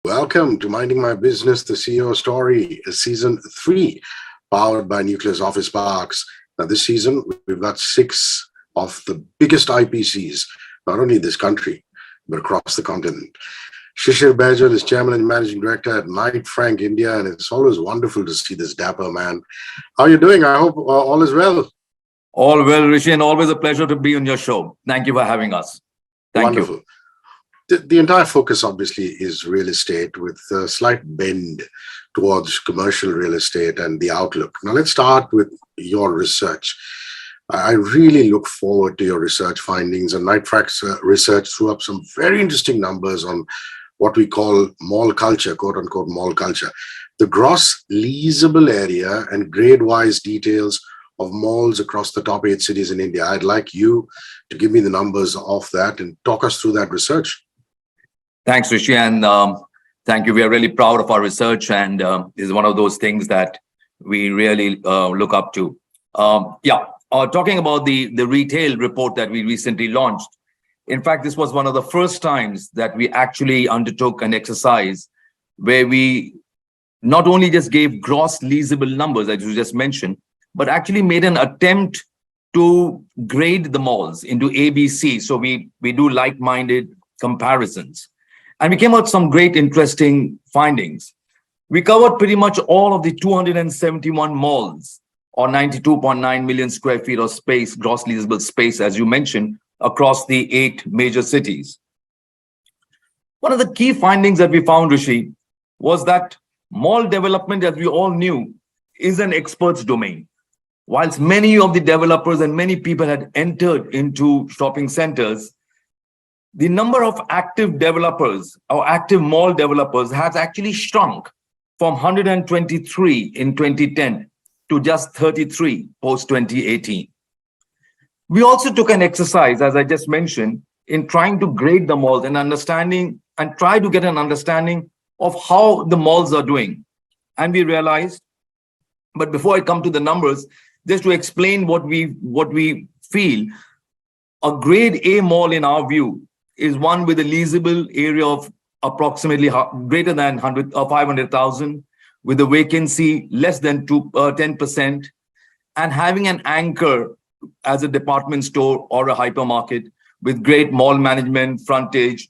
Welcome to Minding My Business, the CEO Story, Season 3, powered by Nucleus Office Parks. Now, this season, we've got 6 of the biggest IPCs, not only in this country, but across the continent. Shishir Baijal is Chairman and Managing Director at KnightFrank India, and it's always wonderful to see this dapper man. How are you doing? I hope all is well. All well, Hrishi, and always a pleasure to be on your show. Thank you for having us. Thank Wonderful. you. The entire focus, obviously, is real estate with a slight bend towards commercial real estate and the outlook. Now, let's start with your research. I really look forward to your research findings, and KnightFrank's research threw up some very interesting numbers on what we call mall culture, quote unquote mall culture. The gross leasable area and grade-wise details of malls across the top 8 cities in India. I'd like you to give me the numbers of that and talk us through that research. Thanks, Hrishi, and thank you. We are really proud of our research, and is one of those things that we really look up to. Talking about the retail report that we recently launched. In fact, this was one of the first times that we actually undertook an exercise where we not only just gave gross leasable numbers, as you just mentioned, but actually made an attempt to grade the malls into ABC. So we do like-minded comparisons. And we came out with some great, interesting findings. We covered pretty much all of the 271 malls, or 92.9 million square feet of space, gross leasable space, as you mentioned, across the 8 major cities. One of the key findings that we found, Hrishi, was that mall development, as we all knew, is an expert's domain. Whilst many of the developers and many people had entered into shopping centers, the number of active developers or active mall developers has actually shrunk from 123 in 2010 to just 33 post 2018. We also took an exercise, as I just mentioned, in trying to grade the malls and understanding and try to get an understanding of how the malls are doing. And we realized, but before I come to the numbers, just to explain what we feel, a grade A mall in our view is one with a leasable area of approximately greater than 500,000, with a vacancy less than 10%, and having an anchor as a department store or a hypermarket with great mall management, frontage,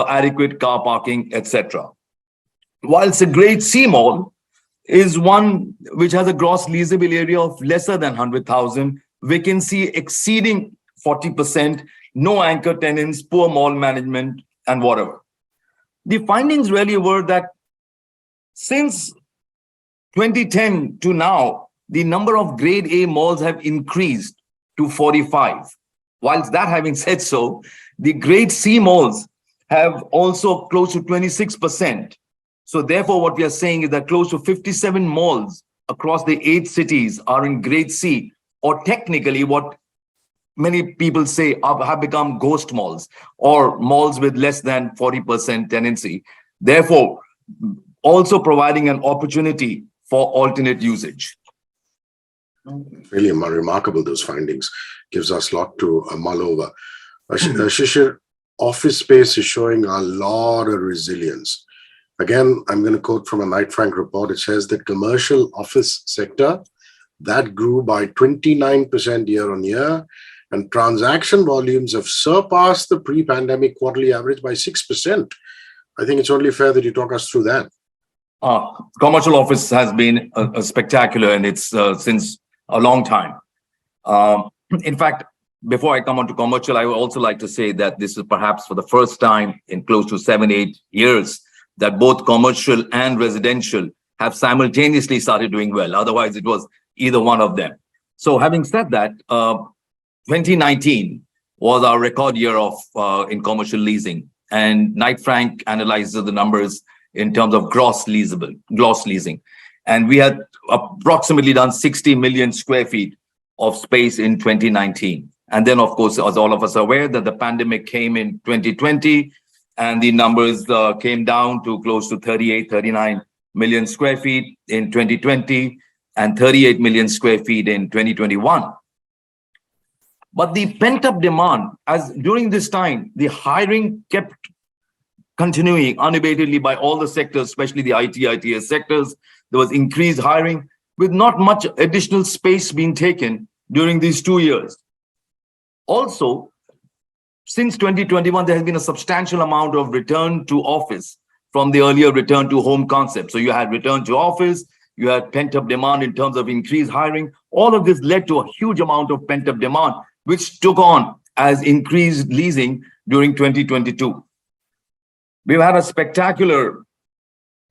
adequate car parking, etc. Whilst a grade C mall is one which has a gross leasable area of lesser than 100,000, vacancy exceeding 40%, no anchor tenants, poor mall management, and whatever. The findings really were that since 2010 to now, the number of grade A malls have increased to 45. Whilst that having said so, the grade C malls have also close to 26%. So therefore, what we are saying is that close to 57 malls across the 8 cities are in grade C, or technically what many people say have become ghost malls, or malls with less than 40% tenancy. Therefore, also providing an opportunity for alternate usage. Really remarkable, those findings. Gives us a lot to mull over. Shishir, office space is showing a lot of resilience. Again, I'm going to quote from a KnightFrank report. It says that commercial office sector, that grew by 29% year on year, and transaction volumes have surpassed the pre-pandemic quarterly average by 6%. I think it's only fair that you talk us through that. Commercial office has been a spectacular, and it's since a long time. In fact, before I come on to commercial, I would also like to say that this is perhaps for the first time in close to 7-8 years that both commercial and residential have simultaneously started doing well. Otherwise, it was either one of them. So having said that, 2019 was our record year of in commercial leasing, and KnightFrank analyzes the numbers in terms of gross leasing. And we had approximately done 60 million square feet of space in 2019. And then, of course, as all of us are aware, that the pandemic came in 2020, and the numbers came down to close to 39 million square feet in 2020 and 38 million square feet in 2021. But the pent-up demand, as during this time, the hiring kept continuing unabatedly by all the sectors, especially the IT, ITS sectors. There was increased hiring with not much additional space being taken during these 2 years. Also, since 2021, there has been a substantial amount of return to office from the earlier return to home concept. So you had return to office, you had pent-up demand in terms of increased hiring. All of this led to a huge amount of pent-up demand, which took on as increased leasing during 2022. We've had a spectacular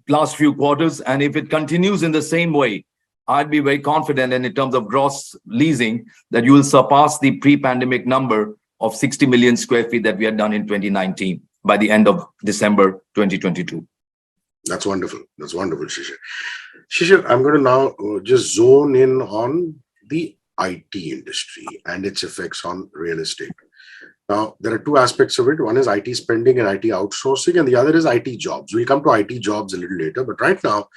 last few quarters, and if it continues in the same way, I'd be very confident in terms of gross leasing that you will surpass the pre-pandemic number of 60 million square feet that we had done in 2019 by the end of December 2022. That's wonderful. That's wonderful, Shishir. Shishir, I'm going to now just zone in on the IT industry and its effects on real estate. Now, there are two aspects of it. One is IT spending and IT outsourcing, and the other is IT jobs. We'll come to IT jobs a little later. But right now,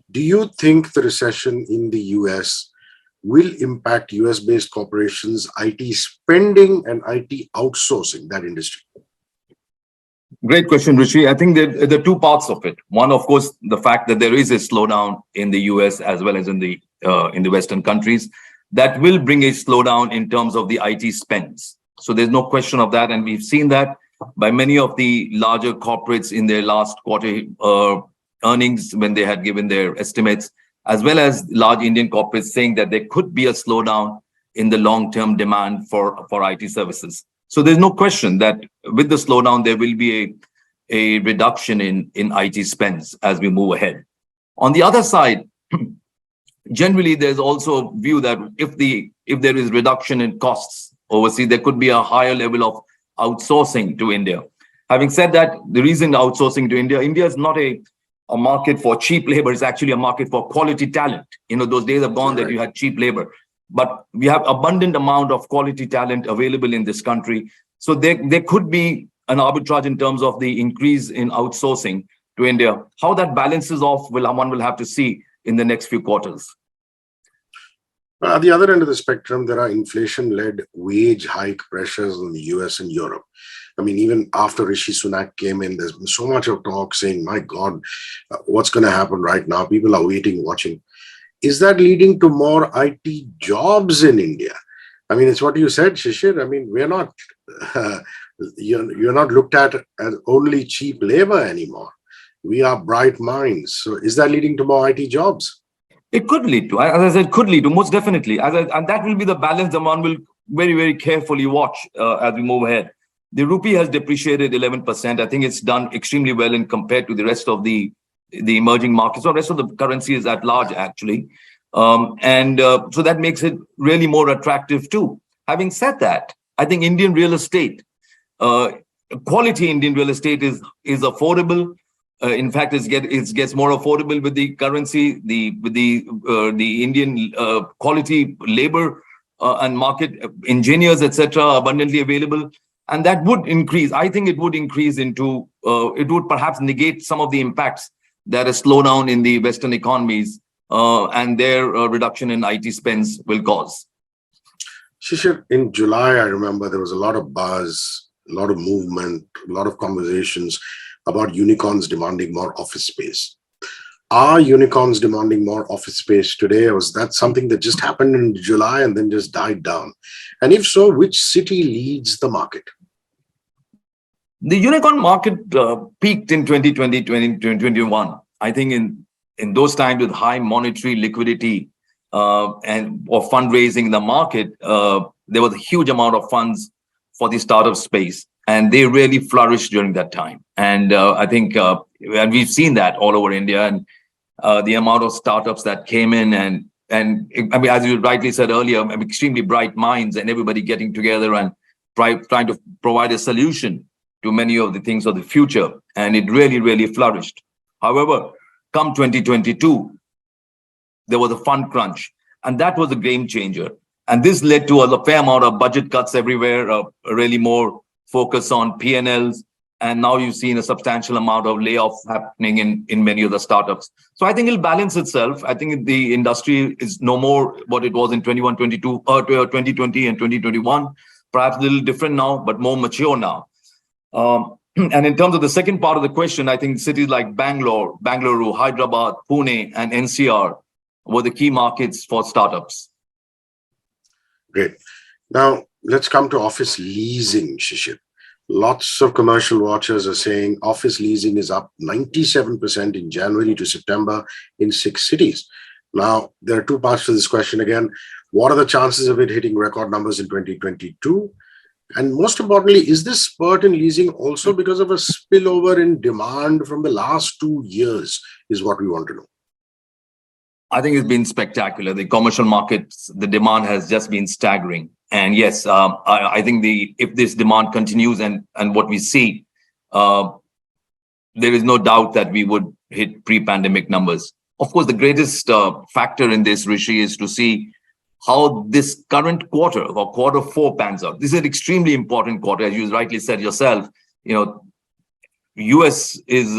do you think the recession in the US will impact US-based corporations' IT spending and IT outsourcing, that industry? Great question, Hrishi. I think there are two parts of it. One, of course, the fact that there is a slowdown in the US as well as in the Western countries, that will bring a slowdown in terms of the IT spends. So there's no question of that. And we've seen that by many of the larger corporates in their last quarter earnings when they had given their estimates, as well as large Indian corporates saying that there could be a slowdown in the long-term demand for IT services. So there's no question that with the slowdown, there will be a reduction in IT spends as we move ahead. On the other side, generally, there's also a view that if there is reduction in costs overseas, there could be a higher level of outsourcing to India. Having said that, the reason outsourcing to India is not a market for cheap labor. It's actually a market for quality talent. Those days have gone that you had cheap labor. But we have abundant amount of quality talent available in this country. So there could be an arbitrage in terms of the increase in outsourcing to India. How that balances off, one will have to see in the next few quarters. At the other end of the spectrum, there are inflation-led wage hike pressures in the US and Europe. I mean, even after Rishi Sunak came in, there's been so much of talk saying, my God, what's going to happen right now? People are waiting, watching. Is that leading to more IT jobs in India? I mean, it's what you said, Shishir. I mean, we're not, you're not looked at as only cheap labor anymore. We are bright minds. So is that leading to more IT jobs? It could lead to, as I said, could lead to, most definitely. And that will be the balance the one will very, very carefully watch as we move ahead. The rupee has depreciated 11%. I think it's done extremely well in compared to the rest of the emerging markets, or rest of the currencies at large, actually. So that makes it really more attractive too. Having said that, I think Indian real estate, quality Indian real estate is affordable. In fact, it gets more affordable with the currency, the Indian quality labor and market engineers, etc., abundantly available. And that would increase. I think it would increase into, it would perhaps negate some of the impacts that a slowdown in the Western economies and their reduction in IT spends will cause. Shishir, in July, I remember there was a lot of buzz, a lot of movement, a lot of conversations about unicorns demanding more office space. Are unicorns demanding more office space today, or was that something that just happened in July and then just died down? And if so, which city leads the market? The unicorn market peaked in 2020, 2021. I think in those times with high monetary liquidity or fundraising in the market, there was a huge amount of funds for the startup space, and they really flourished during that time. And I think, and we've seen that all over India, and the amount of startups that came in, and I mean, as you rightly said earlier, extremely bright minds and everybody getting together and trying to provide a solution to many of the things of the future. And it really, really flourished. However, come 2022, there was a fund crunch, and that was a game changer. And this led to a fair amount of budget cuts everywhere, really more focus on P&Ls. And now you've seen a substantial amount of layoffs happening in many of the startups. So I think it'll balance itself. I think the industry is no more what it was in 2020 and 2021. Perhaps a little different now, but more mature now. And in terms of the second part of the question, I think cities like Bangalore, Bangalore, Hyderabad, Pune, and NCR were the key markets for startups. Great. Now, let's come to office leasing, Shishir. Lots of commercial watchers are saying office leasing is up 97% in January to September in 6 cities. Now, there are two parts to this question again. What are the chances of it hitting record numbers in 2022? And most importantly, is this spurt in leasing also because of a spillover in demand from the last 2 years, is what we want to know. I think it's been spectacular. The commercial markets, the demand has just been staggering. And yes, I think if this demand continues and what we see, there is no doubt that we would hit pre-pandemic numbers. Of course, the greatest factor in this, Hrishi, is to see how this current quarter or quarter four pans out. This is an extremely important quarter, as you rightly said yourself. US is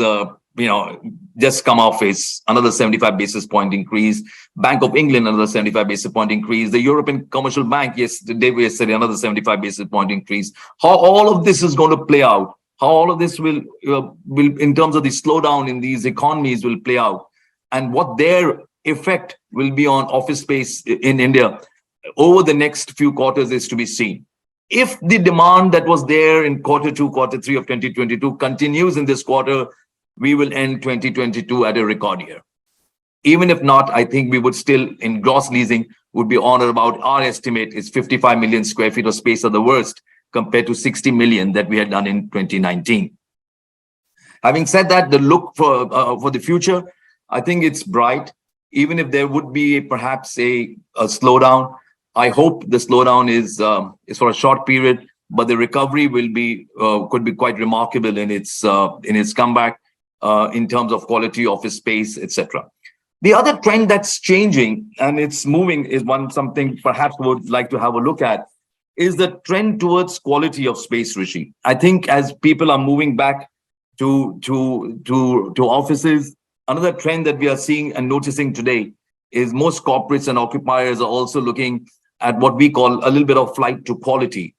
just come off another 75 basis point increase. Bank of England, another 75 basis point increase. The European Commercial Bank, yesterday, another 75 basis point increase. How all of this is going to play out, how all of this will in terms of the slowdown in these economies will play out, and what their effect will be on office space in India over the next few quarters is to be seen. If the demand that was there in quarter two, quarter three of 2022 continues in this quarter, we will end 2022 at a record year. Even if not, I think we would still, in gross leasing, would be on or about, our estimate is 55 million square feet of space at the worst, compared to 60 million that we had done in 2019. Having said that, the look for the future, I think it's bright. Even if there would be perhaps a slowdown, I hope the slowdown is for a short period, but the recovery could be quite remarkable in its comeback in terms of quality office space, etc. The other trend that's changing and it's moving is something perhaps we would like to have a look at, is the trend towards quality of space, Hrishi. I think as people are moving back to offices, another trend that we are seeing and noticing today is most corporates and occupiers are also looking at what we call a little bit of flight to quality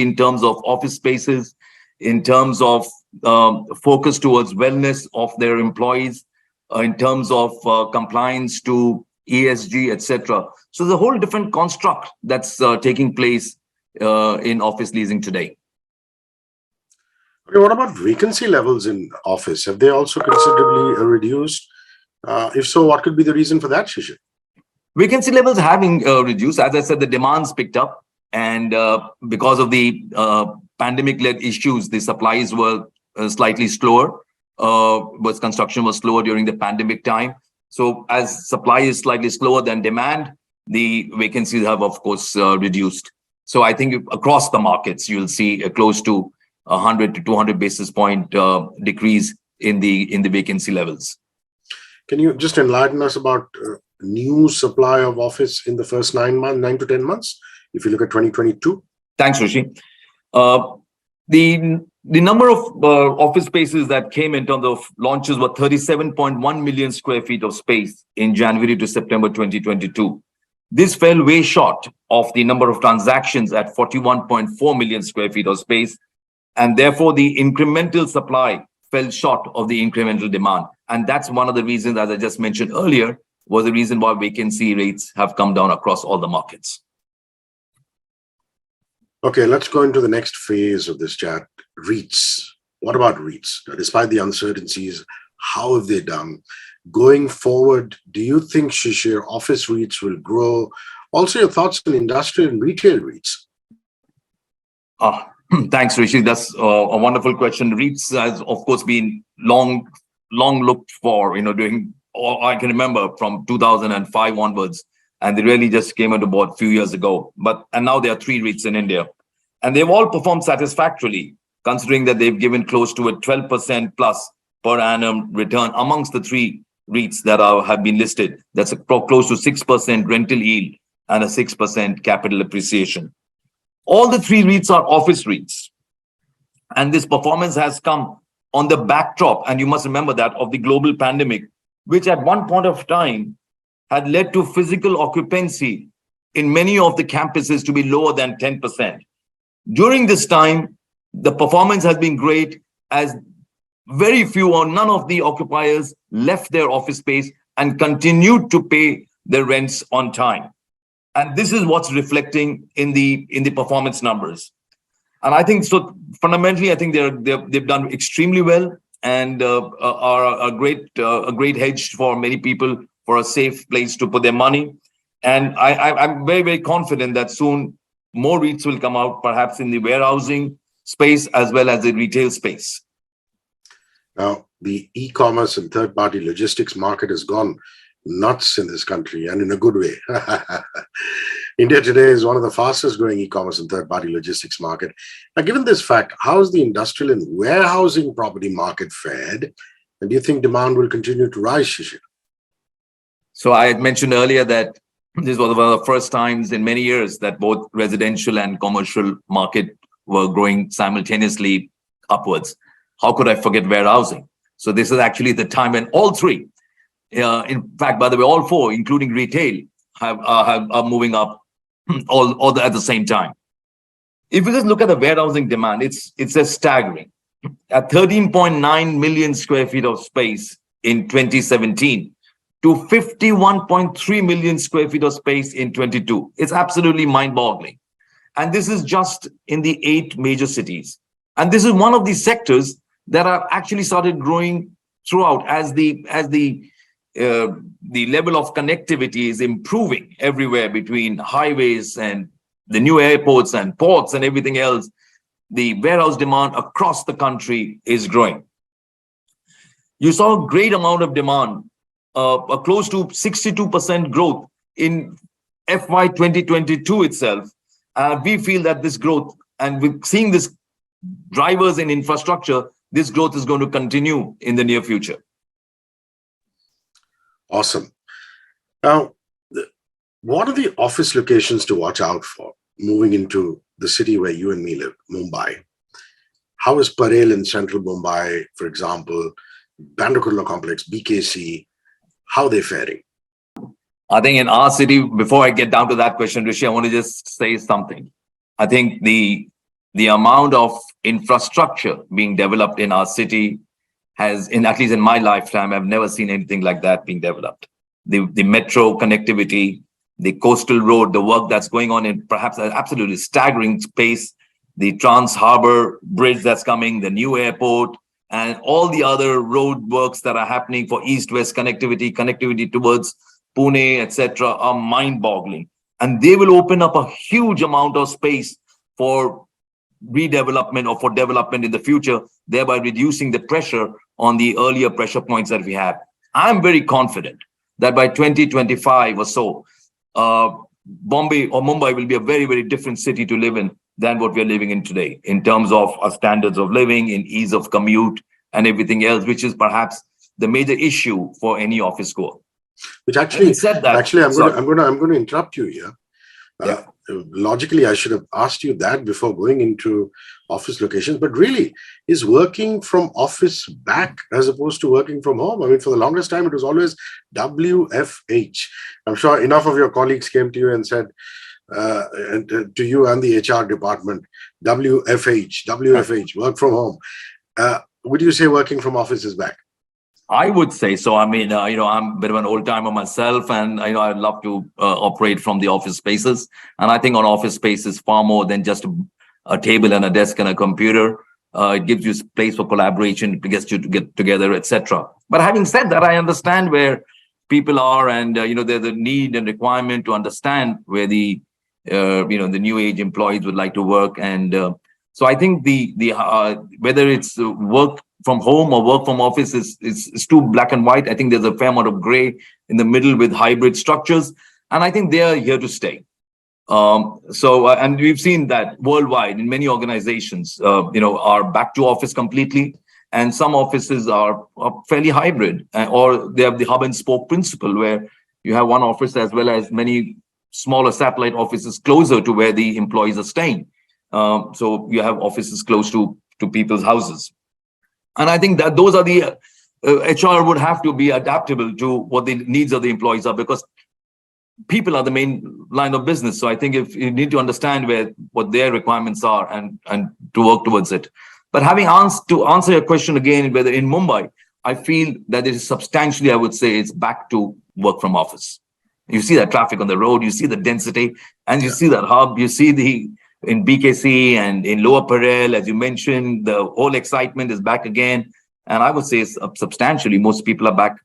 in terms of office spaces, in terms of focus towards wellness of their employees, in terms of compliance to ESG, etc. So the whole different construct that's taking place in office leasing today. Okay, what about vacancy levels in office? Have they also considerably reduced? If so, what could be the reason for that, Shishir? Vacancy levels having reduced. As I said, the demand's picked up, and because of the pandemic-led issues, the supplies were slightly slower. But construction was slower during the pandemic time. So as supply is slightly slower than demand, the vacancies have, of course, reduced. So I think across the markets, you'll see a close to 100 to 200 basis point decrease in the vacancy levels. Can you just enlighten us about new supply of office in the first 9 to 10 months, if you look at 2022? Thanks, Hrishi. The number of office spaces that came in terms of launches were 37.1 million square feet of space in January to September 2022. This fell way short of the number of transactions at 41.4 million square feet of space. And therefore, the incremental supply fell short of the incremental demand. And that's one of the reasons, as I just mentioned earlier, was the reason why vacancy rates have come down across all the markets. Okay, let's go into the next phase of this chat. REITs. What about REITs? Despite the uncertainties, how have they done? Going forward, do you think, Shishir, office REITs will grow? Also, your thoughts on industrial and retail REITs? Thanks, Hrishi. That's a wonderful question. REITs has, of course, been long looked for, I can remember from 2005 onwards, and they really just came into board a few years ago. And now there are 3 REITs in India, and they've all performed satisfactorily, considering that they've given close to a 12% plus per annum return amongst the 3 REITs that have been listed. That's close to 6% rental yield and a 6% capital appreciation. All the 3 REITs are office REITs. And this performance has come on the backdrop, and you must remember that, of the global pandemic, which at one point of time had led to physical occupancy in many of the campuses to be lower than 10%. During this time, The performance has been great, as very few or none of the occupiers left their office space and continued to pay their rents on time. And this is what's reflecting in the performance numbers. And I think so. Fundamentally, I think they've done extremely well, and are a great hedge for many people, for a safe place to put their money. And I'm very, very confident that soon more REITs will come out, perhaps in the warehousing space as well as the retail space. Now, the e-commerce and third-party logistics market has gone nuts in this country, and in a good way. India today is one of the fastest growing e-commerce and third-party logistics market. Now, given this fact, how is the industrial and warehousing property market fared? And do you think demand will continue to rise, Shishir? So I had mentioned earlier that this was one of the first times in many years that both residential and commercial market were growing simultaneously upwards. How could I forget warehousing? So this is actually the time when all three, in fact, by the way, all four, including retail, are moving up all at the same time. If you just look at the warehousing demand, it's just staggering. At 13.9 million square feet of space in 2017 to 51.3 million square feet of space in 22. It's absolutely mind-boggling. And this is just in the 8 major cities. And this is one of these sectors that are actually started growing throughout as the level of connectivity is improving everywhere between highways and the new airports and ports and everything else. The warehouse demand across the country is growing. You saw a great amount of demand, close to 62% growth in FY 2022 itself. We feel that this growth, and we're seeing this drivers in infrastructure, this growth is going to continue in the near future. Awesome. Now, what are the office locations to watch out for moving into the city where you and me live, Mumbai? How is Parel in central Mumbai, for example, Bandra Kurla Complex, BKC, how are they faring? I think in our city, before I get down to that question, Hrishi, I want to just say something. I think the amount of infrastructure being developed in our city has, at least in my lifetime, I've never seen anything like that being developed. The metro connectivity, the coastal road, the work that's going on in perhaps an absolutely staggering pace, the Trans Harbor Bridge that's coming, the new airport, and all the other road works that are happening for east-west connectivity towards Pune, etc., are mind-boggling. And they will open up a huge amount of space for redevelopment or for development in the future, thereby reducing the pressure on the earlier pressure points that we have. I'm very confident that by 2025 or so, Bombay or Mumbai will be a very, very different city to live in than what we're living in today, in terms of our standards of living, in ease of commute and everything else, which is perhaps the major issue for any office goer. Which actually, said that, actually, I'm going to interrupt you here. Yeah. Logically, I should have asked you that before going into office locations, but really, is working from office back as opposed to working from home? I mean, for the longest time, it was always WFH. I'm sure enough of your colleagues came to you and said, to you and the HR department, WFH, work from home. Would you say working from office is back? I would say so. I mean, I'm a bit of an old timer myself, and I'd love to operate from the office spaces. And I think an office space is far more than just a table and a desk and a computer. It gives you space for collaboration, it gets you to get together, etc. But having said that, I understand where people are, and there's a need and requirement to understand where the new age employees would like to work. And so I think the whether it's work from home or work from office is too black and white. I think there's a fair amount of gray in the middle with hybrid structures, and I think they are here to stay. And we've seen that worldwide in many organizations, are back to office completely, and some offices are fairly hybrid, or they have the hub and spoke principle, where you have one office as well as many smaller satellite offices closer to where the employees are staying. So you have offices close to people's houses. And I think that those are the HR would have to be adaptable to what the needs of the employees are, because people are the main line of business. So I think if you need to understand what their requirements are and to work towards it. But to answer your question again, whether in Mumbai, I feel that it is substantially, I would say, it's back to work from office. You see that traffic on the road, you see the density, and you see that hub, you see in BKC and in Lower Parel, as you mentioned, the whole excitement is back again. And I would say substantially, most people are back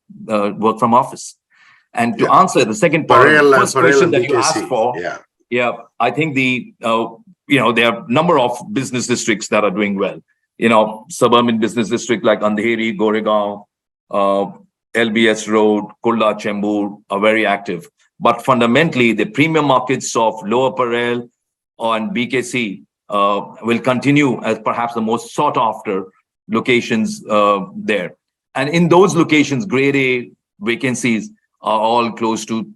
work from office. And to answer the second part of the first question that you asked for, I think there are a number of business districts that are doing well. Suburban business district like Andheri, Goregaon, LBS Road, Kurla, Chembur are very active. But fundamentally, the premium markets of Lower Parel and BKC will continue as perhaps the most sought after locations there. And in those locations, grade A vacancies are all close to,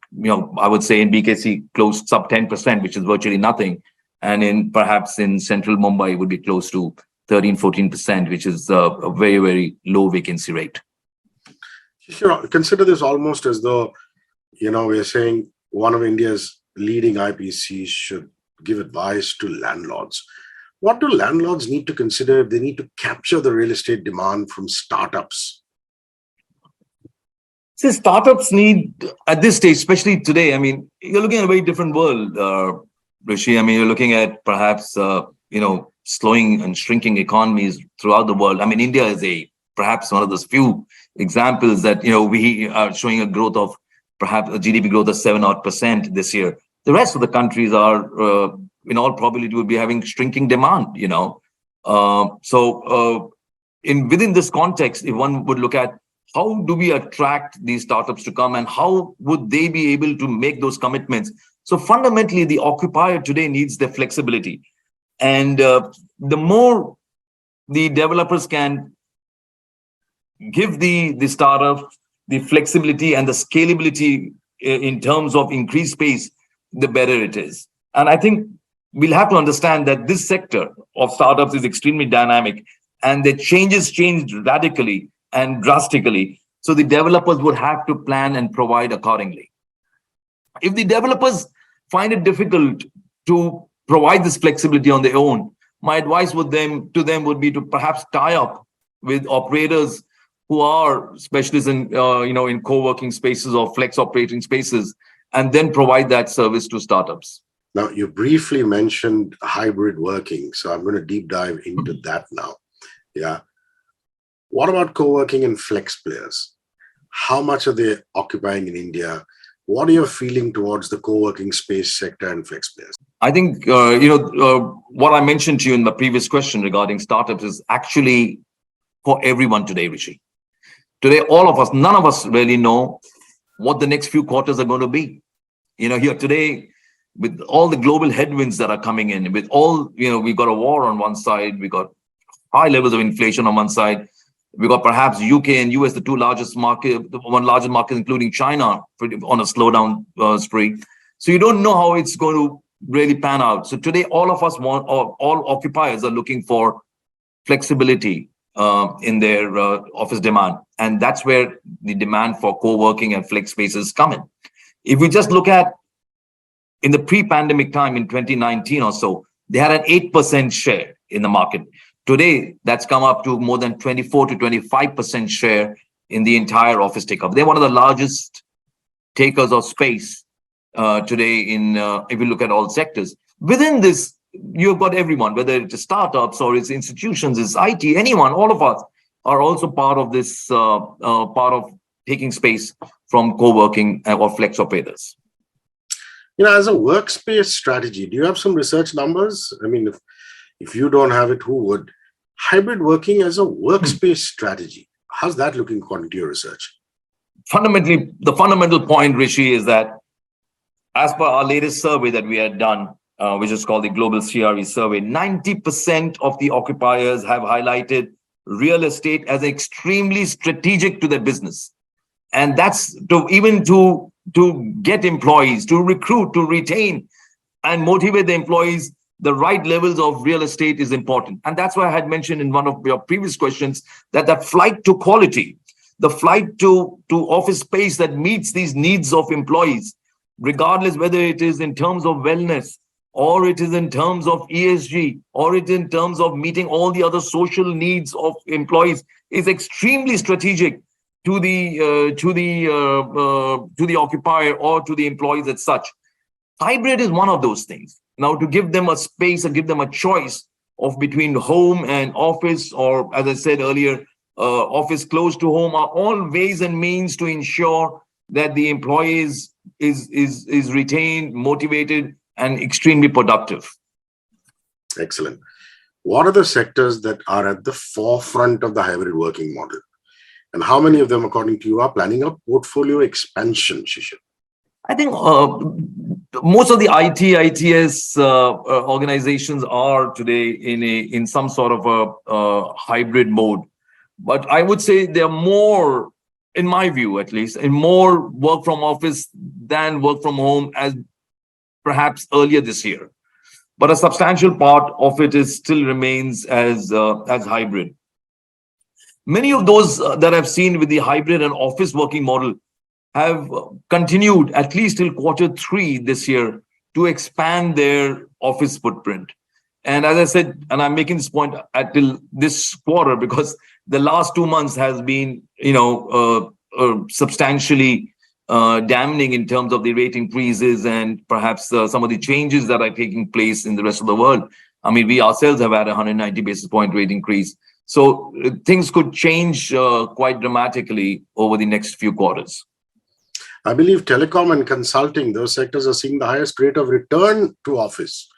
I would say in BKC, close sub 10%, which is virtually nothing. And perhaps in central Mumbai, it would be close to 13-14%, which is a very, very low vacancy rate. Sure. Consider this almost as though, we're saying one of India's leading IPCs should give advice to landlords. What do landlords need to consider if they need to capture the real estate demand from startups? See, startups need, at this stage, especially today, you're looking at a very different world, Hrishi. You're looking at perhaps, slowing and shrinking economies throughout the world. India is perhaps one of those few examples that, we are showing a growth of perhaps a GDP growth of 7% this year. The rest of the countries are, in all probability, will be having shrinking demand, So within this context, if one would look at how do we attract these startups to come and how would they be able to make those commitments? So fundamentally, the occupier today needs the flexibility. And the more the developers can give the startup the flexibility and the scalability in terms of increased space, the better it is. And I think we'll have to understand that this sector of startups is extremely dynamic and the changes changed radically and drastically. So the developers would have to plan and provide accordingly. If the developers find it difficult to provide this flexibility on their own, my advice to them would be to perhaps tie up with operators who are specialists in in co-working spaces or flex operating spaces, and then provide that service to startups. Now, you briefly mentioned hybrid working, so I'm going to deep dive into that now. Yeah. What about co-working and flex players? How much are they occupying in India? What are your feeling towards the co-working space sector and flex players? I think, what I mentioned to you in the previous question regarding startups is actually for everyone today, Hrishi. Today, all of us, none of us really know what the next few quarters are going to be. Here today, with all the global headwinds that are coming in, with all, we've got a war on one side, we got high levels of inflation on one side, we got perhaps UK and US, the two largest market, the one largest market, including China, on a slowdown spree. So you don't know how it's going to really pan out. So today, all of us all occupiers are looking for flexibility in their office demand. And that's where the demand for co-working and flex spaces come in. If we just look at in the pre-pandemic time in 2019 or so, they had an 8% share in the market. Today, that's come up to more than 24 to 25% share in the entire office take-up. They're one of the largest takers of space today if you look at all sectors. Within this, you've got everyone, whether it's startups or it's institutions, it's IT, anyone, all of us are also part of this, part of taking space from co-working or flex operators. As a workspace strategy, do you have some research numbers? If you don't have it, who would? Hybrid working as a workspace strategy, how's that looking according to your research? Fundamentally, the fundamental point, Hrishi, is that as per our latest survey that we had done, which is called the Global CRE Survey, 90% of the occupiers have highlighted real estate as extremely strategic to their business. And that's to get employees, to recruit, to retain, and motivate the employees. The right levels of real estate is important. And that's why I had mentioned in one of your previous questions that flight to quality, the flight to office space that meets these needs of employees regardless whether it is in terms of wellness, or it is in terms of ESG, or it is in terms of meeting all the other social needs of employees, is extremely strategic to the occupier or to the employees as such. Hybrid is one of those things. Now, to give them a space and give them a choice of between home and office, or as I said earlier, office close to home, are all ways and means to ensure that the employees is retained, motivated, and extremely productive. Excellent. What are the sectors that are at the forefront of the hybrid working model? And how many of them, according to you, are planning a portfolio expansion, Shishir? I think most of the ITS organizations are today in some sort of a hybrid mode. But I would say they're more, in my view at least, in more work from office than work from home as perhaps earlier this year. But a substantial part of it is still remains as hybrid. Many of those that I've seen with the hybrid and office working model have continued at least till Q3 this year to expand their office footprint. And as I said, and I'm making this point until this quarter because the last 2 months has been, substantially damning in terms of the rate increases and perhaps some of the changes that are taking place in the rest of the world. I mean, we ourselves have had a 190 basis point rate increase. So things could change quite dramatically over the next few quarters. I believe telecom and consulting, those sectors are seeing the highest rate of return to office.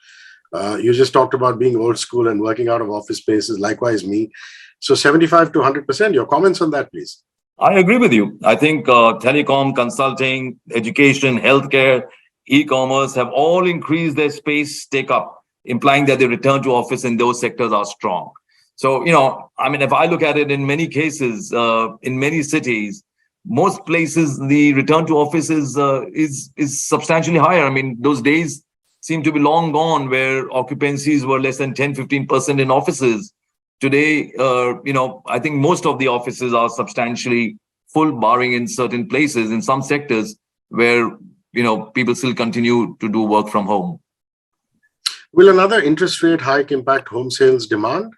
You just talked about being old school and working out of office spaces, likewise me. So 75 to 100%. Your comments on that, please. I agree with you. I think telecom, consulting, education, healthcare, e-commerce have all increased their space take-up, implying that the return to office in those sectors are strong. So, if I look at it in many cases, in many cities, most places, the return to office is substantially higher. I mean, those days seem to be long gone where occupancies were less than 10, 15% in offices. Today, I think most of the offices are substantially full, barring in certain places, in some sectors where, people still continue to do work from home. Will another interest rate hike impact home sales demand?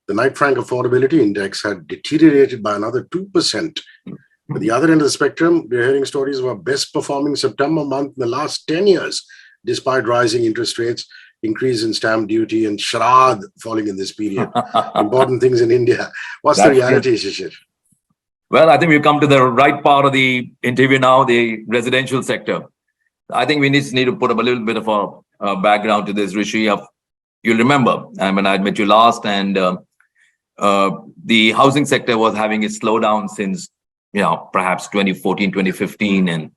The KnightFrank Affordability Index had deteriorated by another 2%. At the other end of the spectrum, we're hearing stories of a best performing September month in the last 10 years, despite rising interest rates, increase in stamp duty, and Sharad falling in this period. Important things in India. What's the reality, Shishir? Well, I think we've come to the right part of the interview now, the residential sector. I think we need to put up a little bit of a background to this, Hrishi. You'll remember when I met you last, and the housing sector was having a slowdown since, perhaps 2014, 2015. And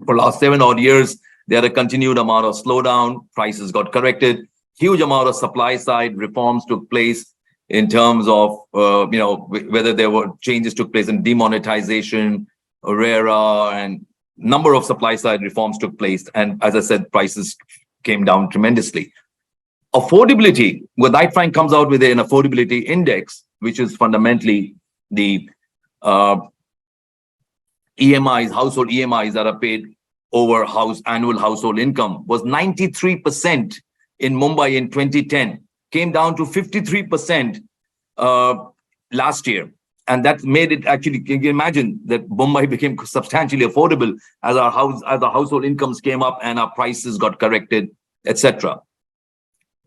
for the last 7 odd years, they had a continued amount of slowdown. Prices got corrected. Huge amount of supply side reforms took place in terms of, whether there were changes took place in demonetization, RERA, and number of supply side reforms took place. And as I said, prices came down tremendously. Affordability, well, KnightFrank comes out with an affordability index, which is fundamentally the EMIs, household EMIs that are paid over annual household income, was 93% in Mumbai in 2010, came down to 53% last year. And that made it actually, can you imagine that Mumbai became substantially affordable as our household incomes came up and our prices got corrected, etc.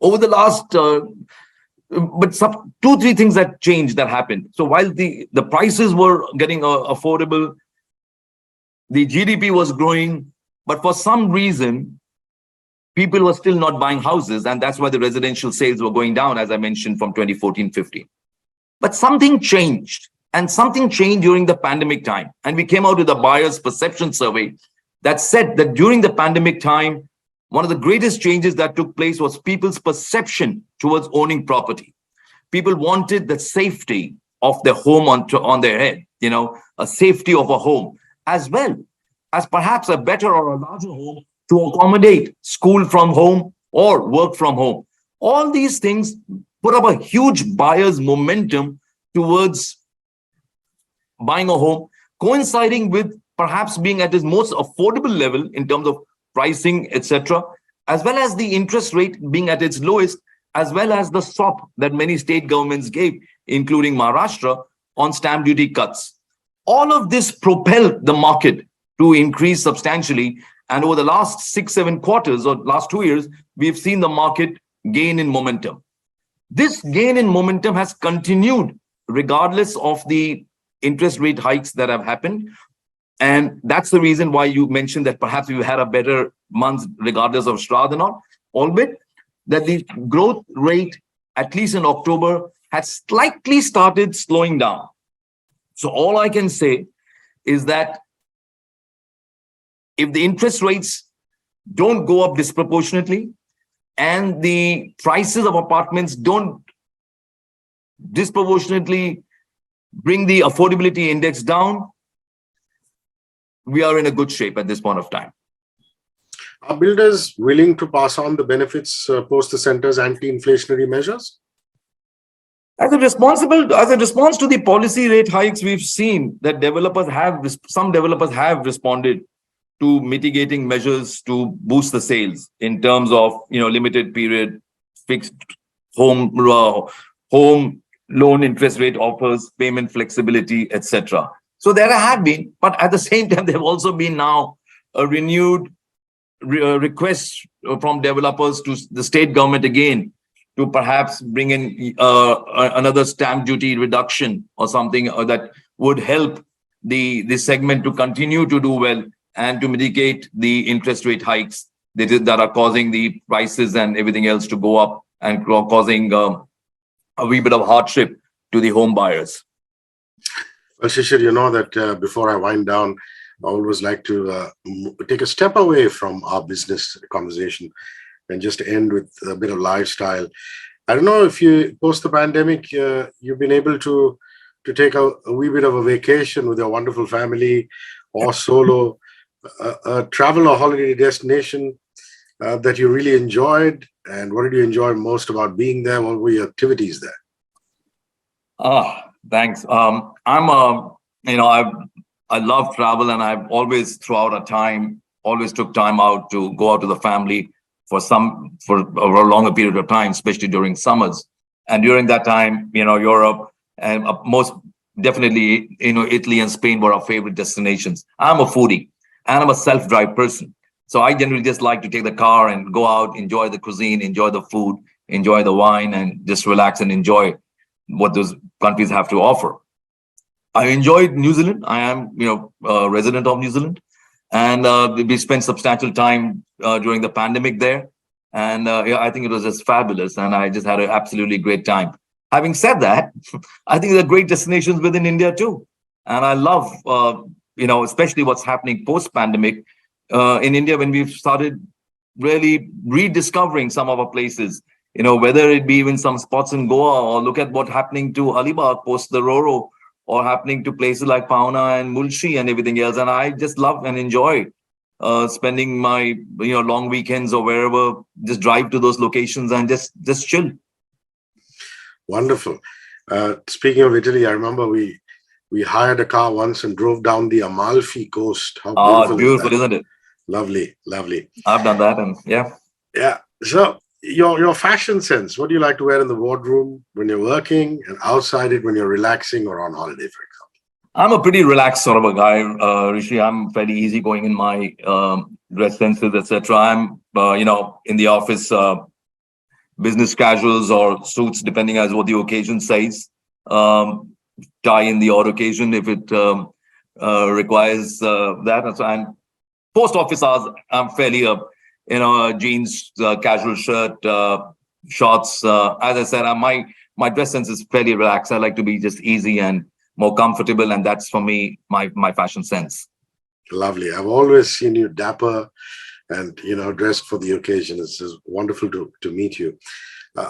Over the last, but some 2-3 things that changed, that happened. So while the prices were getting affordable, the GDP was growing, but for some reason, people were still not buying houses. And that's why the residential sales were going down, as I mentioned, from 2014-15. But something changed, and something changed during the pandemic time. And we came out with a buyer's perception survey that said that during the pandemic time, one of the greatest changes that took place was people's perception towards owning property. People wanted the safety of their home on their head, a safety of a home, as well as perhaps a better or a larger home to accommodate school from home or work from home. All these things put up a huge buyer's momentum towards buying a home, coinciding with perhaps being at its most affordable level in terms of pricing, etc., as well as the interest rate being at its lowest, as well as the SOP that many state governments gave, including Maharashtra, on stamp duty cuts. All of this propelled the market to increase substantially. And over the last 6-7 quarters or last 2 years, we've seen the market gain in momentum. This gain in momentum has continued regardless of the interest rate hikes that have happened. And that's the reason why you mentioned that perhaps we had a better month regardless of Shraddha or not, albeit that the growth rate, at least in October, had slightly started slowing down. So all I can say is that if the interest rates don't go up disproportionately and the prices of apartments don't disproportionately bring the affordability index down, we are in a good shape at this point of time. Are builders willing to pass on the benefits post the center's anti-inflationary measures? As a response to the policy rate hikes, we've seen that some developers have responded to mitigating measures to boost the sales in terms of limited period fixed home loan interest rate offers, payment flexibility, etc. So there have been, but at the same time, there have also been now a renewed request from developers to the state government again to perhaps bring in another stamp duty reduction or something that would help the segment to continue to do well and to mitigate the interest rate hikes that are causing the prices and everything else to go up and causing a wee bit of hardship to the home buyers. Well, Shishir, you know that before I wind down, I always like to take a step away from our business conversation and just end with a bit of lifestyle. I don't know if you, post the pandemic, you've been able to take a wee bit of a vacation with your wonderful family or solo, travel or holiday destination that you really enjoyed. And what did you enjoy most about being there? What were your activities there? Thanks. I love travel, and I've always throughout always took time out to go out to the family for a longer period of time, especially during summers. And during that time, Europe and most definitely, Italy and Spain were our favorite destinations. I'm a foodie and I'm a self-drive person. So I generally just like to take the car and go out, enjoy the cuisine, enjoy the food, enjoy the wine, and just relax and enjoy what those countries have to offer. I enjoyed New Zealand. I am, a resident of New Zealand. And we spent substantial time during the pandemic there. And I think it was just fabulous. And I just had an absolutely great time. Having said that, I think there are great destinations within India too. And I love, especially what's happening post-pandemic in India when we've started really rediscovering some of our places, whether it be even some spots in Goa or look at what's happening to Alibag post the Roro, or happening to places like Pauna and Mulshi and everything else. And I just love and enjoy spending my long weekends or wherever, just drive to those locations and just chill. Wonderful. Speaking of Italy, I remember we hired a car once and drove down the Amalfi Coast. How beautiful isn't it? Lovely, lovely. I've done that, and yeah. So your fashion sense, what do you like to wear in the wardroom when you're working, and outside it when you're relaxing or on holiday, for example? I'm a pretty relaxed sort of a guy, Hrishi. I'm fairly easygoing in my dress senses, etc. I'm, in the office, business casuals or suits, depending as what the occasion says. Tie in the odd occasion if it requires that. And post office hours, I'm fairly jeans, casual shirt, shorts. As I said, my dress sense is fairly relaxed. I like to be just easy and more comfortable, and that's for me my fashion sense. Lovely. I've always seen you dapper and dressed for the occasion. It's just wonderful to meet you.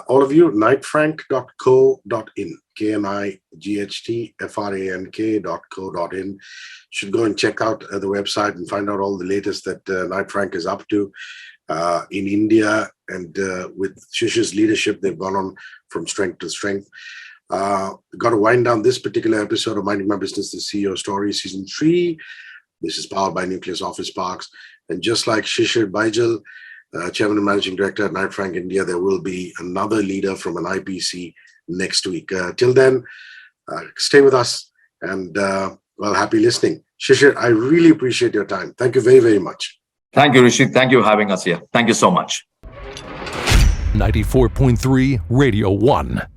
All of you, KnightFrank.co.in, KnightFrank.co.in. Should go and check out the website and find out all the latest that KnightFrank is up to in India. And with Shishir's leadership, they've gone on from strength to strength. Got to wind down this particular episode of Minding My Business, the CEO Story, Season 3. This is powered by Nucleus Office Parks. And just like Shishir Baijal, Chairman and Managing Director at KnightFrank India, there will be another leader from an IPC next week. Till then, stay with us and happy listening. Shishir, I really appreciate your time. Thank you very, very much. Thank you, Hrishi. Thank you for having us here. Thank you so much. 94.3 Radio 1.